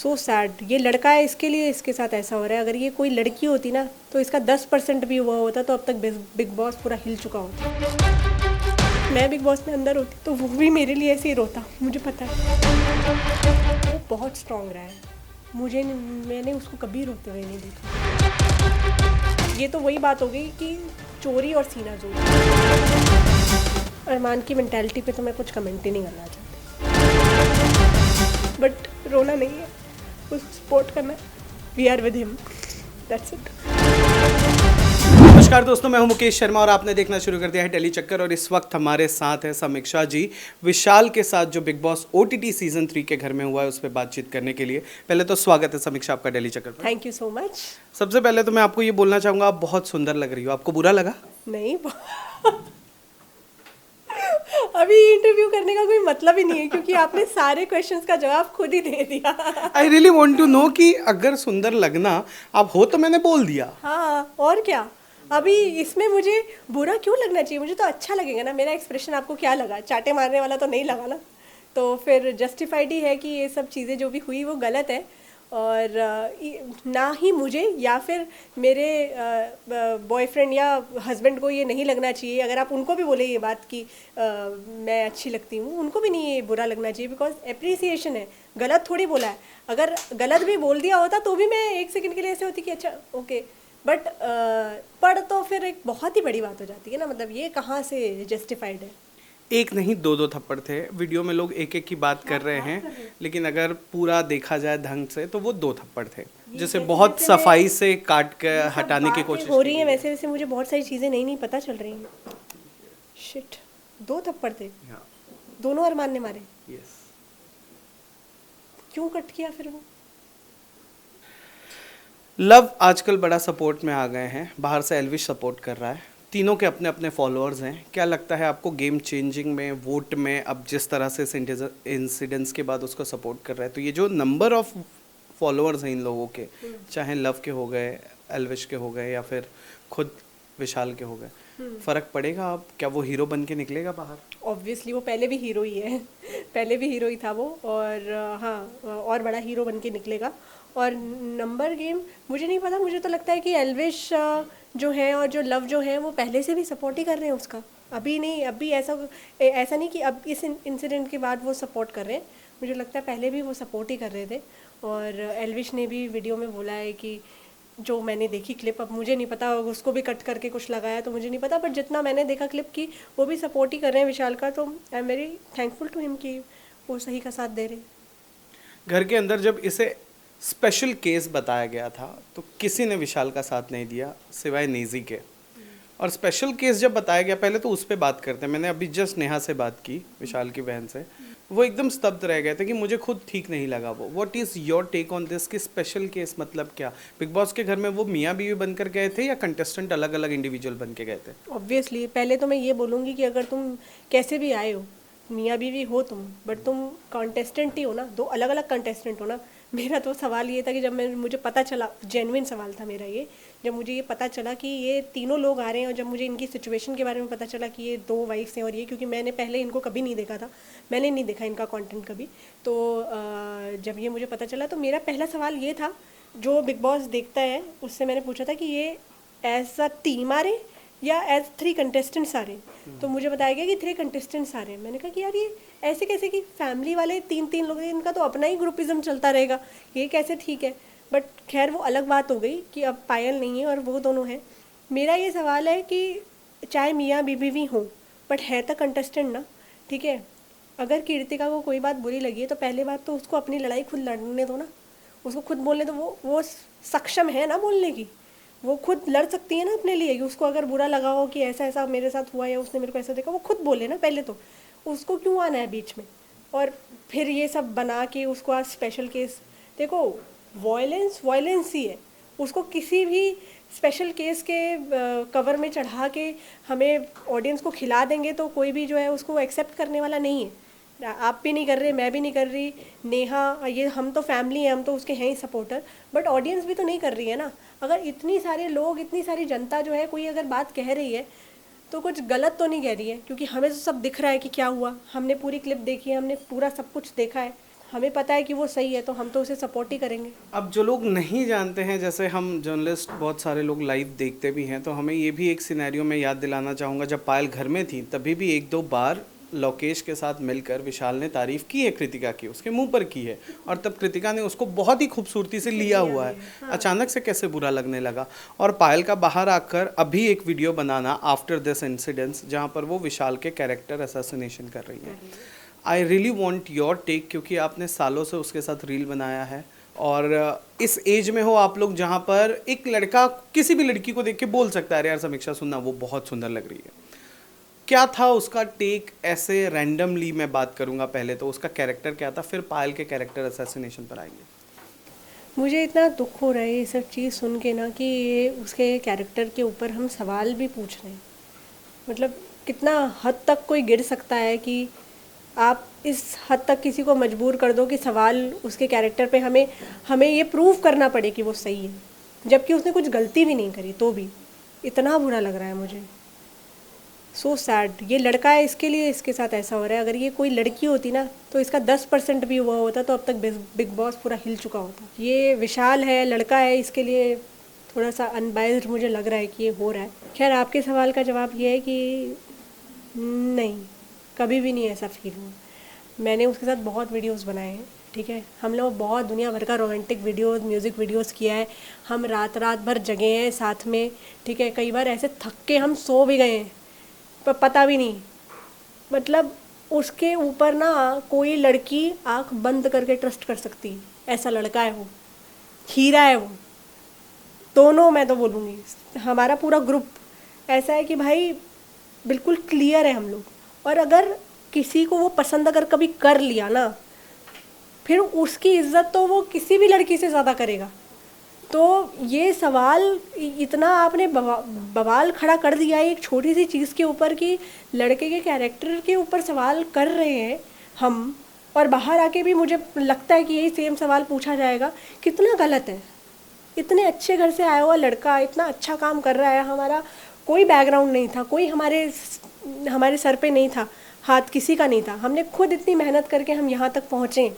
So sad. ये लड़का है, इसके लिए इसके साथ ऐसा हो रहा है। अगर ये कोई लड़की होती ना तो इसका 10% भी हुआ होता तो अब तक बिग बॉस पूरा हिल चुका होता। मैं बिग बॉस में अंदर होती तो वो भी मेरे लिए ऐसे ही रोता, मुझे पता है। वो बहुत स्ट्रांग रहा है, मैंने उसको कभी रोते हुए नहीं देखा। ये तो वही बात हो गई कि चोरी और सीना जोड़। अरमान की मेंटालिटी पे तो मैं कुछ कमेंट ही नहीं करना चाहती, बट रोना नहीं है, उसको सपोर्ट करना है। We are with him, that's it. नमस्कार दोस्तों, मैं हूं मुकेश शर्मा और आपने देखना शुरू कर दिया है डेली चक्कर। और इस वक्त हमारे साथ है समीक्षा जी, विशाल के साथ जो बिग बॉस OTT सीजन 3 के घर में हुआ है उस पर बातचीत करने के लिए। पहले तो स्वागत है समीक्षा आपका डेली चक्कर पर। Thank you so much. सबसे पहले तो मैं आपको ये बोलना चाहूँगा, आप बहुत सुंदर लग रही हो। आपको बुरा लगा? नहीं अभी इंटरव्यू करने का कोई मतलब ही नहीं है, क्योंकि आपने सारे क्वेश्चंस का जवाब खुद ही दे दिया। I really want to know कि अगर सुंदर लगना आप हो तो मैंने बोल दिया। हाँ, और क्या। अभी इसमें मुझे बुरा क्यों लगना चाहिए? मुझे तो अच्छा लगेगा ना। मेरा एक्सप्रेशन आपको क्या लगा? चाटे मारने वाला तो नहीं लगा ना? तो फिर जस्टिफाइड ही है कि ये सब चीज़ें जो भी हुई वो गलत है। और ना ही मुझे या फिर मेरे बॉयफ्रेंड या हस्बैंड को ये नहीं लगना चाहिए। अगर आप उनको भी बोले ये बात कि मैं अच्छी लगती हूँ, उनको भी नहीं ये बुरा लगना चाहिए, बिकॉज एप्रिसिएशन है, गलत थोड़ी बोला है। अगर गलत भी बोल दिया होता तो भी मैं एक सेकंड के लिए ऐसे होती कि अच्छा ओके, बट पढ़ तो फिर एक बहुत ही बड़ी बात हो जाती है ना। मतलब ये कहाँ से जस्टिफाइड है? एक नहीं दो थप्पड़ थे। वीडियो में लोग एक एक की बात कर रहे हैं, लेकिन अगर पूरा देखा जाए ढंग से तो वो 2 थप्पड़ थे, जिसे बहुत सफाई से काट के हटाने की कोशिश हो रही है। वैसे वैसे मुझे बहुत सारी चीज़ें नहीं पता चल रही हैं। शिट, 2 थप्पड़ थे, दोनों अरमान ने मारे। यस। क्यों कट किया फिर वो? लव आजकल बड़ा सपोर्ट में आ गए हैं। बाहर से एल्विश सपोर्ट कर रहा है। तीनों के अपने अपने फॉलोअर्स हैं। क्या लगता है आपको गेम चेंजिंग में, वोट में, अब जिस तरह से इंसिडेंट्स के बाद उसको सपोर्ट कर रहा है, तो ये जो नंबर ऑफ फॉलोअर्स हैं इन लोगों के, चाहे लव के हो गए, एल्विश के हो गए या फिर खुद विशाल के हो गए, फर्क पड़ेगा? अब क्या वो हीरो बन के निकलेगा बाहर? ऑब्वियसली वो पहले भी हीरो ही है। पहले भी हीरो ही था वो, और हाँ, और बड़ा हीरो बन के निकलेगा। और नंबर गेम मुझे नहीं पता। मुझे तो लगता है कि एल्विश जो है और जो लव जो है वो पहले से भी सपोर्ट ही कर रहे हैं उसका। अभी नहीं, अभी ऐसा नहीं कि अब इस इंसिडेंट के बाद वो सपोर्ट कर रहे हैं। मुझे लगता है पहले भी वो सपोर्ट ही कर रहे थे। और एल्विश ने भी वीडियो में बोला है कि जो मैंने देखी क्लिप, अब मुझे नहीं पता, उसको भी कट करके कुछ लगाया तो मुझे नहीं पता, बट जितना मैंने देखा क्लिप की, वो भी सपोर्ट ही कर रहे हैं विशाल का। तो I am very thankful to him कि वो सही का साथ दे रहे हैं। घर के अंदर जब इसे स्पेशल केस बताया गया था तो किसी ने विशाल का साथ नहीं दिया सिवाय नेजी के। और स्पेशल केस जब बताया गया, पहले तो उस पर बात करते हैं। मैंने अभी जस्ट नेहा से बात की, विशाल की बहन से। वो एकदम स्तब्ध रह गए थे कि मुझे खुद ठीक नहीं लगा वो। What is your take on this कि स्पेशल केस मतलब क्या? बिग बॉस के घर में वो मियाँ बीवी बनकर गए थे या कंटेस्टेंट अलग अलग इंडिविजुअल बन के गए थे? ऑब्वियसली पहले तो मैं ये बोलूँगी कि अगर तुम कैसे भी आए हो, मियाँ बीवी हो तुम, बट तुम कंटेस्टेंट ही हो ना, 2 अलग अलग कंटेस्टेंट हो ना। मेरा तो सवाल ये था कि जब मुझे पता चला, जेन्युइन सवाल था मेरा ये, जब मुझे ये पता चला कि ये तीनों लोग आ रहे हैं, और जब मुझे इनकी सिचुएशन के बारे में पता चला कि ये 2 वाइफ्स हैं, और ये, क्योंकि मैंने पहले इनको कभी नहीं देखा था, मैंने नहीं देखा इनका कंटेंट कभी, तो जब ये मुझे पता चला तो मेरा पहला सवाल ये था, जो बिग बॉस देखता है उससे मैंने पूछा था कि ये एज अ टीम आ रहे या एज 3 कंटेस्टेंट्स आ रहे हैं। तो मुझे बताया गया कि 3 कंटेस्टेंट्स आ रहे हैं। मैंने कहा कि यार ये ऐसे कैसे कि फैमिली वाले 3 लोग हैं, इनका तो अपना ही ग्रुपिज्म चलता रहेगा, ये कैसे ठीक है? बट खैर वो अलग बात हो गई कि अब पायल नहीं है और वो दोनों हैं। मेरा ये सवाल है कि चाहे मियाँ बीवी भी हों, बट है तो कंटेस्टेंट ना, ठीक है? अगर कीर्तिका को कोई बात बुरी लगी है तो पहले बात तो उसको अपनी लड़ाई खुद लड़ने दो ना, उसको खुद बोलने दो। वो सक्षम है ना बोलने की, वो खुद लड़ सकती है ना अपने लिए। कि उसको अगर बुरा लगा हो कि ऐसा ऐसा मेरे साथ हुआ या उसने मेरे को ऐसा देखा, वो खुद बोले ना पहले तो। उसको क्यों आना है बीच में और फिर ये सब बना के उसको आज स्पेशल केस? देखो, वॉयलेंस ही है। उसको किसी भी स्पेशल केस के कवर में चढ़ा के हमें ऑडियंस को खिला देंगे तो कोई भी जो है उसको एक्सेप्ट करने वाला नहीं है। आप भी नहीं कर रहे, मैं भी नहीं कर रही, नेहा, ये हम तो फैमिली है, हम तो उसके हैं ही सपोर्टर, बट ऑडियंस भी तो नहीं कर रही है ना। अगर इतनी सारे लोग, इतनी सारी जनता जो है, कोई अगर बात कह रही है तो कुछ गलत तो नहीं कह रही है, क्योंकि हमें तो सब दिख रहा है कि क्या हुआ। हमने पूरी क्लिप देखी है, हमने पूरा सब कुछ देखा है, हमें पता है कि वो सही है तो हम तो उसे सपोर्ट ही करेंगे। अब जो लोग नहीं जानते हैं, जैसे हम जर्नलिस्ट बहुत सारे लोग लाइव देखते भी हैं, तो हमें ये भी एक सिनेरियो में याद दिलाना चाहूँगा, जब पायल घर में थी तभी भी एक दो बार लोकेश के साथ मिलकर विशाल ने तारीफ की है कृतिका की, उसके मुंह पर की है, और तब कृतिका ने उसको बहुत ही खूबसूरती से लिया हुआ है। अचानक से कैसे बुरा लगने लगा। और पायल का बाहर आकर अभी एक video banana after this incidents, जहाँ पर वो विशाल के कैरेक्टर असैसिनेशन कर रही है। I really want your take, क्योंकि आपने सालों से उसके साथ रील बनाया है, और इस एज में हो आप लोग जहाँ पर एक लड़का किसी भी लड़की को देख के बोल सकता है, अरे यार समीक्षा सुनना वो बहुत सुंदर लग रही है। क्या था उसका टेक ऐसे रैंडमली? मैं बात करूँगा पहले तो उसका कैरेक्टर क्या था, फिर पायल के कैरेक्टर असैसिनेशन पर आएंगे। मुझे इतना दुख हो रहा है ये सब चीज़ सुन के ना, कि ये उसके कैरेक्टर के ऊपर हम सवाल भी पूछ रहे हैं। मतलब कितना हद तक कोई गिर सकता है कि आप इस हद तक किसी को मजबूर कर दो कि सवाल उसके कैरेक्टर पे हमें हमें ये प्रूव करना पड़े कि वो सही है, जबकि उसने कुछ गलती भी नहीं करी। तो भी इतना बुरा लग रहा है मुझे। So sad. ये लड़का है, इसके लिए इसके साथ ऐसा हो रहा है। अगर ये कोई लड़की होती ना तो इसका 10% भी हुआ होता तो अब तक बिग बॉस पूरा हिल चुका होता। ये विशाल है, लड़का है, इसके लिए थोड़ा सा अनबायस्ड मुझे लग रहा है कि ये हो रहा है। खैर, आपके सवाल का जवाब ये है कि नहीं, कभी भी नहीं ऐसा फील हुआ। मैंने उसके साथ बहुत वीडियोस बनाए हैं, ठीक है। हम लोग बहुत दुनिया भर का रोमांटिक वीडियोस, म्यूज़िक वीडियोस किया है। हम रात रात भर जगे हैं साथ में, ठीक है। कई बार ऐसे थक के हम सो भी गए हैं पर पता भी नहीं। मतलब उसके ऊपर ना कोई लड़की आंख बंद करके ट्रस्ट कर सकती है, ऐसा लड़का है वो। हीरा है वो। दोनों, मैं तो बोलूँगी हमारा पूरा ग्रुप ऐसा है कि भाई बिल्कुल क्लियर है हम लोग। और अगर किसी को वो पसंद अगर कभी कर लिया ना, फिर उसकी इज्जत तो वो किसी भी लड़की से ज़्यादा करेगा। तो ये सवाल इतना आपने बवाल खड़ा कर दिया है एक छोटी सी चीज़ के ऊपर, कि लड़के के कैरेक्टर के ऊपर सवाल कर रहे हैं हम, और बाहर आके भी मुझे लगता है कि यही सेम सवाल पूछा जाएगा। कितना गलत है। इतने अच्छे घर से आया हुआ लड़का इतना अच्छा काम कर रहा है। हमारा कोई बैकग्राउंड नहीं था, कोई हमारे सर पे नहीं था, हाथ किसी का नहीं था। हमने खुद इतनी मेहनत करके हम यहाँ तक पहुँचे।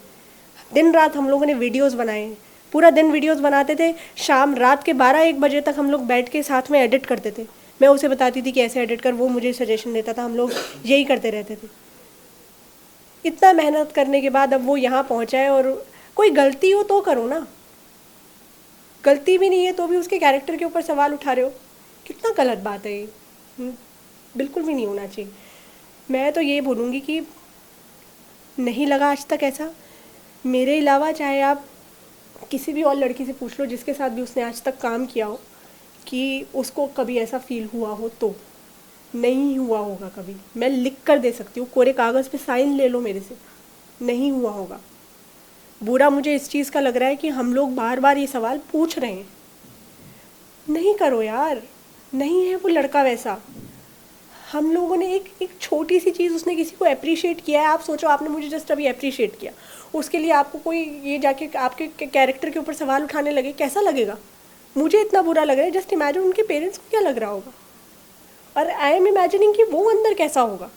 दिन रात हम लोगों ने वीडियोस बनाए, पूरा दिन वीडियोस बनाते थे। शाम रात के 12-1 बजे तक हम लोग बैठ के साथ में एडिट करते थे। मैं उसे बताती थी कि ऐसे एडिट कर, वो मुझे सजेशन देता था। हम लोग यही करते रहते थे। इतना मेहनत करने के बाद अब वो यहाँ पहुँचा है, और कोई गलती हो तो करो ना। गलती भी नहीं है तो भी उसके कैरेक्टर के ऊपर सवाल उठा रहे हो, कितना गलत बात है ये। बिल्कुल भी नहीं होना चाहिए। मैं तो ये बोलूँगी कि नहीं लगा आज तक ऐसा। मेरे अलावा चाहे आप किसी भी और लड़की से पूछ लो जिसके साथ भी उसने आज तक काम किया हो, कि उसको कभी ऐसा फील हुआ हो, तो नहीं हुआ होगा कभी। मैं लिख कर दे सकती हूँ, कोरे कागज़ पे साइन ले लो मेरे से, नहीं हुआ होगा। बुरा मुझे इस चीज़ का लग रहा है कि हम लोग बार बार ये सवाल पूछ रहे हैं। नहीं करो यार, नहीं है वो लड़का वैसा। हम लोगों ने एक छोटी सी चीज़, उसने किसी को अप्रिशिएट किया है। आप सोचो, आपने मुझे जस्ट अभी अप्रिशिएट किया, उसके लिए आपको कोई ये जाके आपके कैरेक्टर के ऊपर सवाल उठाने लगे, कैसा लगेगा? मुझे इतना बुरा लग रहा है। जस्ट इमेजिन उनके पेरेंट्स को क्या लग रहा होगा। और आई एम इमेजिनिंग कि वो अंदर कैसा होगा,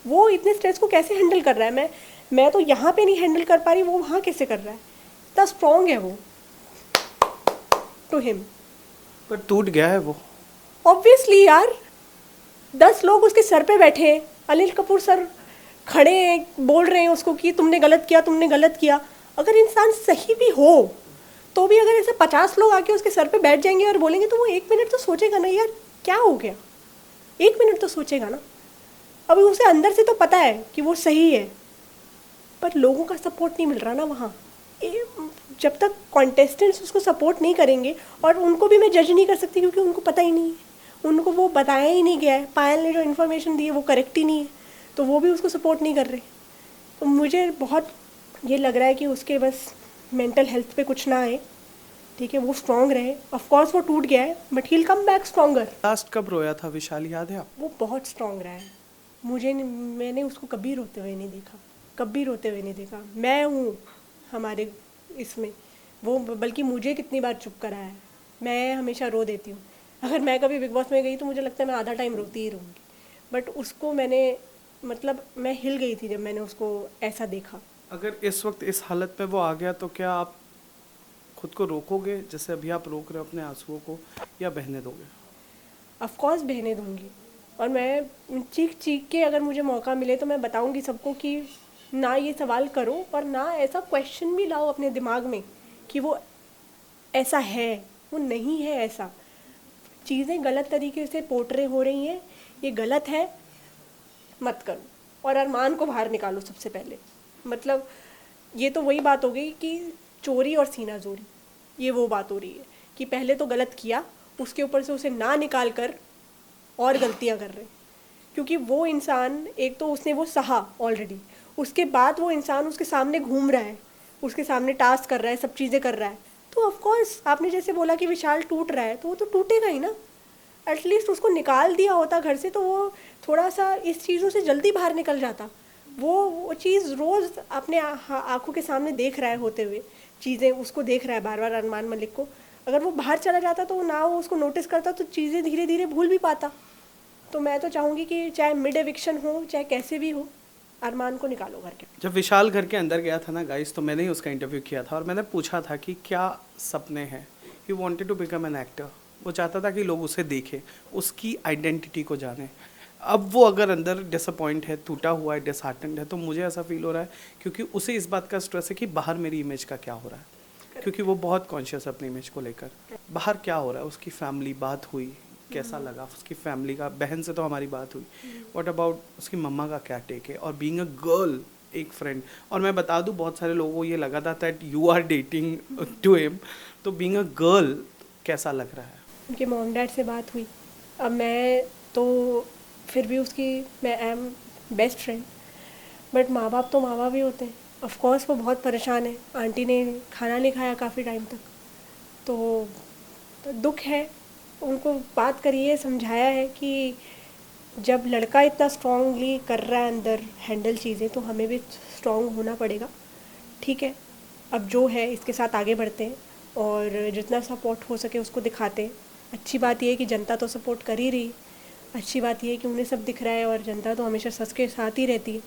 वो इतने स्ट्रेस को कैसे हैंडल कर रहा है। मैं तो यहाँ पे नहीं हैंडल कर पा रही, वो वहाँ कैसे कर रहा है। इतना स्ट्रॉन्ग है वो। To him. पर टूट गया है वो। ऑब्वियसली यार, 10 लोग उसके सर पे बैठे हैं। अनिल कपूर सर खड़े हैं, बोल रहे हैं उसको कि तुमने गलत किया, तुमने गलत किया। अगर इंसान सही भी हो तो भी अगर ऐसे 50 लोग आके उसके सर पे बैठ जाएंगे और बोलेंगे, तो वो 1 मिनट तो सोचेगा ना यार क्या हो गया। 1 मिनट तो सोचेगा ना। अभी उसे अंदर से तो पता है कि वो सही है, पर लोगों का सपोर्ट नहीं मिल रहा ना वहाँ। जब तक कॉन्टेस्टेंट्स उसको सपोर्ट नहीं करेंगे, और उनको भी मैं जज नहीं कर सकती क्योंकि उनको पता ही नहीं है, उनको वो बताया ही नहीं गया है। पायल ने जो इन्फॉर्मेशन दी है वो करेक्ट ही नहीं है, तो वो भी उसको सपोर्ट नहीं कर रहे। तो मुझे बहुत ये लग रहा है कि उसके बस मेंटल हेल्थ पे कुछ ना आए, ठीक है। वो स्ट्रांग रहे। ऑफ कोर्स वो टूट गया है, but he will come back stronger. Last कब रोया था विशाल, याद है आप? वो बहुत स्ट्रांग रहा है। मैंने उसको कभी रोते हुए नहीं देखा, कभी रोते हुए नहीं देखा। मैं हूँ हमारे इसमें वो, बल्कि मुझे कितनी बार चुप कराया है। मैं हमेशा रो देती हूँ। अगर मैं कभी बिग बॉस में गई तो मुझे लगता है मैं आधा टाइम रोती ही रहूँगी। बट उसको मैंने, मतलब मैं हिल गई थी जब मैंने उसको ऐसा देखा। अगर इस वक्त इस हालत में वो आ गया तो क्या आप खुद को रोकोगे जैसे अभी आप रोक रहे हो अपने आंसुओं को, या बहने दोगे? ऑफ कोर्स बहने दूंगी, और मैं चीख चीख के अगर मुझे मौका मिले तो मैं बताऊंगी सबको कि ना ये सवाल करो, और ना ऐसा क्वेश्चन भी लाओ अपने दिमाग में कि वो ऐसा है, वो नहीं है ऐसा। चीज़ें गलत तरीके से पोर्ट्रे हो रही हैं, ये गलत है, मत करो। और अरमान को बाहर निकालो सबसे पहले। मतलब ये तो वही बात हो गई कि चोरी और सीना जोरी, ये वो बात हो रही है कि पहले तो गलत किया, उसके ऊपर से उसे ना निकाल कर और गलतियां कर रहे हैं। क्योंकि वो इंसान, एक तो उसने वो सहा ऑलरेडी, उसके बाद वो इंसान उसके सामने घूम रहा है, उसके सामने टास्क कर रहा है, सब चीज़ें कर रहा है, तो ऑफ कोर्स आपने जैसे बोला कि विशाल टूट रहा है, तो वो तो टूटेगा ही ना। एटलीस्ट उसको निकाल दिया होता घर से तो वो थोड़ा सा इस चीज़ों से जल्दी बाहर निकल जाता। वो चीज़ रोज़ अपने आंखों के सामने देख रहा है होते हुए, चीज़ें उसको देख रहा है बार बार अरमान मलिक को। अगर वो बाहर चला जाता तो ना वो उसको नोटिस करता तो चीज़ें धीरे धीरे भूल भी पाता। तो मैं तो चाहूँगी कि चाहे मिड एविक्शन हो, चाहे कैसे भी हो, अरमान को निकालो घर के। जब विशाल घर के अंदर गया था ना गाइस, तो मैंने ही उसका इंटरव्यू किया था और मैंने पूछा था कि क्या सपने हैं। He wanted to become an actor. वो चाहता था कि लोग उसे देखें, उसकी आइडेंटिटी को जाने। अब वो अगर अंदर डिसअपॉइंट है, टूटा हुआ है, डिसहार्टेंड है, तो मुझे ऐसा फील हो रहा है क्योंकि उसे इस बात का स्ट्रेस है कि बाहर मेरी इमेज का क्या हो रहा है, क्योंकि वो बहुत कॉन्शियस है अपनी इमेज को लेकर। बाहर क्या हो रहा है, उसकी फैमिली, बात हुई, कैसा लगा उसकी फैमिली का, बहन से तो हमारी बात हुई, व्हाट अबाउट उसकी मम्मा का क्या टेक है, और बीइंग अ गर्ल, एक फ्रेंड। और मैं बता दूं बहुत सारे लोगों को ये लगा था that you are dating to him, तो बीइंग अ गर्ल कैसा लग रहा है? उनके मॉम डैड से बात हुई। अब मैं तो फिर भी उसकी, मैं एम बेस्ट फ्रेंड, बट माँ बाप तो माँ बाप ही होते हैं। ऑफ कोर्स वो बहुत परेशान है, आंटी ने खाना नहीं खाया काफ़ी टाइम तक, तो दुख है। उनको बात करिए, समझाया है कि जब लड़का इतना स्ट्रांगली कर रहा है अंदर हैंडल चीज़ें, तो हमें भी स्ट्रांग होना पड़ेगा। ठीक है, अब जो है इसके साथ आगे बढ़ते हैं और जितना सपोर्ट हो सके उसको दिखाते हैं। अच्छी बात यह है कि जनता तो सपोर्ट कर ही रही, अच्छी बात यह है कि उन्हें सब दिख रहा है और जनता तो हमेशा सच के साथ ही रहती है,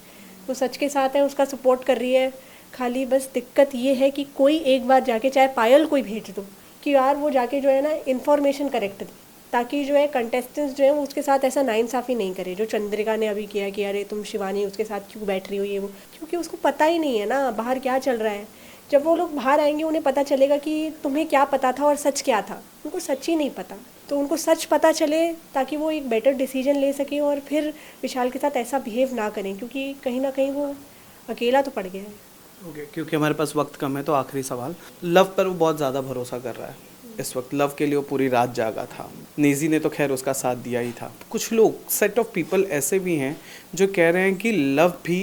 तो सच के साथ है, उसका सपोर्ट कर रही है। खाली बस दिक्कत ये है कि कोई एक बार जाके, चाहे पायल कोई भेज दो कि यार वो जाके जो है ना इन्फॉर्मेशन करेक्ट दे, ताकि जो है कंटेस्टेंट्स जो है वो उसके साथ ऐसा नाइंसाफ़ी नहीं करे जो चंद्रिका ने अभी किया कि अरे तुम शिवानी उसके साथ क्यों बैठ रही हो, ये वो, क्योंकि उसको पता ही नहीं है ना बाहर क्या चल रहा है। जब वो लोग बाहर आएंगे उन्हें पता चलेगा कि तुम्हें क्या पता था और सच क्या था। उनको सच ही नहीं पता, तो उनको सच पता चले ताकि वो एक बेटर डिसीजन ले सकें और फिर विशाल के साथ ऐसा बिहेव ना करें, क्योंकि कहीं ना कहीं वो अकेला तो पड़ गया है। ओके, क्योंकि हमारे पास वक्त कम है तो आखिरी सवाल, लव पर वो बहुत ज़्यादा भरोसा कर रहा है इस वक्त, लव के लिए वो पूरी रात जागा था। नेजी ने तो खैर उसका साथ दिया ही था। कुछ लोग, सेट ऑफ पीपल ऐसे भी हैं जो कह रहे हैं कि लव भी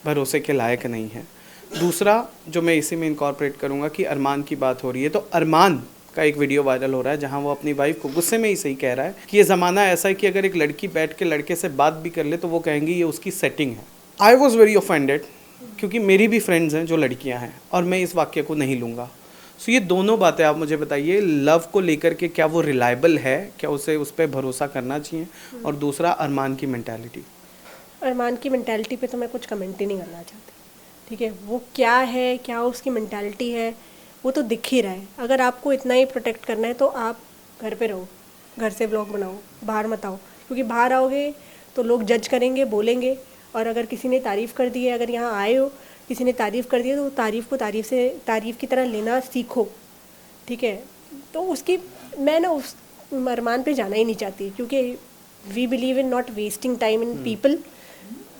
भरोसे के लायक नहीं है। दूसरा जो मैं इसी में इनकॉर्पोरेट करूँगा कि अरमान की बात हो रही है, तो अरमान का एक वीडियो वायरल हो रहा है जहाँ वो अपनी वाइफ को गुस्से में ही सही कह रहा है कि ये ज़माना ऐसा है कि अगर एक लड़की बैठ के लड़के से बात भी कर ले तो वो कहेंगी ये उसकी सेटिंग है। आई वॉज वेरी ऑफेंडेड, क्योंकि मेरी भी फ्रेंड्स हैं जो लड़कियां हैं और मैं इस वाक्य को नहीं लूँगा। सो ये दोनों बातें आप मुझे बताइए, लव को लेकर के क्या वो रिलायबल है, क्या उसे उस पर भरोसा करना चाहिए, और दूसरा अरमान की मेंटालिटी। अरमान की मेंटालिटी पे तो मैं कुछ कमेंट ही नहीं करना चाहती। ठीक है, वो क्या है, क्या उसकी मेंटालिटी है, वो तो दिख ही रहा है। अगर आपको इतना ही प्रोटेक्ट करना है तो आप घर पे रहो, घर से व्लॉग बनाओ, बाहर मत आओ, क्योंकि बाहर आओगे तो लोग जज करेंगे, बोलेंगे। और अगर किसी ने तारीफ़ कर दी है, अगर यहाँ आए हो किसी ने तारीफ़ कर दी है, तो तारीफ़ को तारीफ़ की तरह लेना सीखो। ठीक है, तो उसकी मैं ना उस अरमान पे जाना ही नहीं चाहती, क्योंकि we believe in not wasting time in people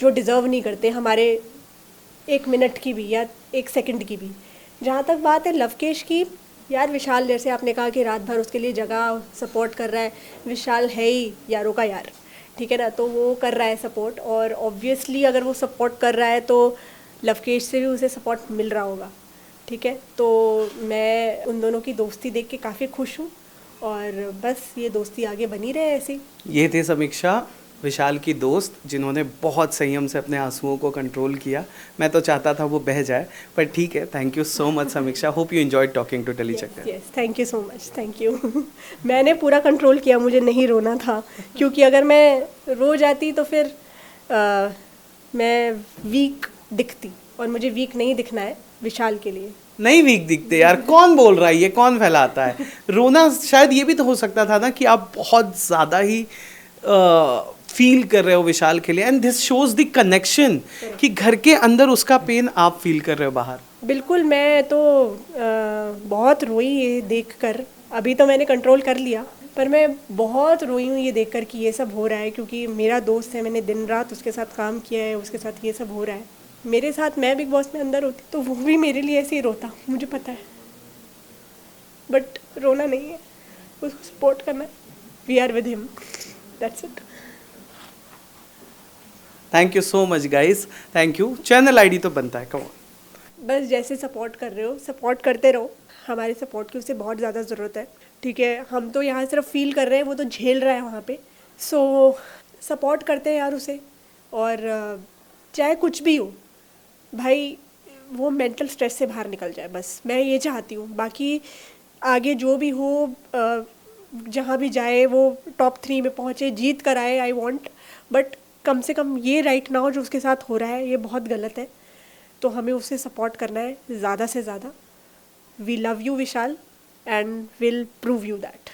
जो डिज़र्व नहीं करते हमारे 1 मिनट की भी या 1 सेकंड की भी। जहाँ तक बात है लवकेश की, यार विशाल, जैसे आपने कहा कि रात भर उसके लिए जगह सपोर्ट कर रहा है, विशाल है ही यारों का यार, ठीक है ना, तो वो कर रहा है सपोर्ट, और ऑब्वियसली अगर वो सपोर्ट कर रहा है तो लवकेश से भी उसे सपोर्ट मिल रहा होगा। ठीक है, तो मैं उन दोनों की दोस्ती देख के काफ़ी खुश हूँ और बस ये दोस्ती आगे बनी रहे ऐसी। ये थे समीक्षा, विशाल की दोस्त, जिन्होंने बहुत संयम से अपने आंसुओं को कंट्रोल किया। मैं तो चाहता था वो बह जाए, पर ठीक है। Thank you so much Samiksha, hope you enjoyed talking to Tele Chakkar. Yes, thank you so much, thank you. मैंने पूरा कंट्रोल किया, मुझे नहीं रोना था, क्योंकि अगर मैं रो जाती तो फिर मैं वीक दिखती और मुझे वीक नहीं दिखना है विशाल के लिए। नहीं वीक दिखते यार, कौन बोल रहा है ये, कौन फैलाता है? रोना शायद ये भी तो हो सकता था ना कि आप बहुत ज़्यादा ही फील कर रहे हो विशाल के लिए, and this shows the connection कि घर के अंदर उसका पेन आप फील कर रहे हो बाहर। बिल्कुल, मैं तो बहुत रोई ये देखकर। अभी तो मैंने कंट्रोल कर लिया, पर मैं बहुत रोई हूँ ये देखकर कि ये सब हो रहा है, क्योंकि मेरा दोस्त है, मैंने दिन रात उसके साथ काम किया है, उसके साथ ये सब हो रहा है। मेरे साथ मैं बिग बॉस में अंदर होती तो वो भी मेरे लिए ऐसे ही रोता, मुझे पता है। बट रोना नहीं है, उसको सपोर्ट करना है। We are with him, that's it. Thank you so much guys, thank you. Channel ID तो बनता है, कम ऑन। बस जैसे सपोर्ट कर रहे हो सपोर्ट करते रहो, हमारे सपोर्ट की उसे बहुत ज़्यादा ज़रूरत है, ठीक है। हम तो यहाँ सिर्फ फील कर रहे हैं, वो तो झेल रहा है वहाँ पे। सो सपोर्ट करते हैं यार उसे, और चाहे कुछ भी हो भाई, वो मेंटल स्ट्रेस से बाहर निकल जाए, बस मैं ये चाहती हूँ। बाकी आगे जो भी हो, जहाँ भी जाए वो टॉप 3 में पहुँचे, जीत कर आए, आई वांट। बट कम से कम ये राइट नाउ जो उसके साथ हो रहा है ये बहुत गलत है, तो हमें उसे सपोर्ट करना है ज़्यादा से ज़्यादा। We love you Vishal and will prove you that.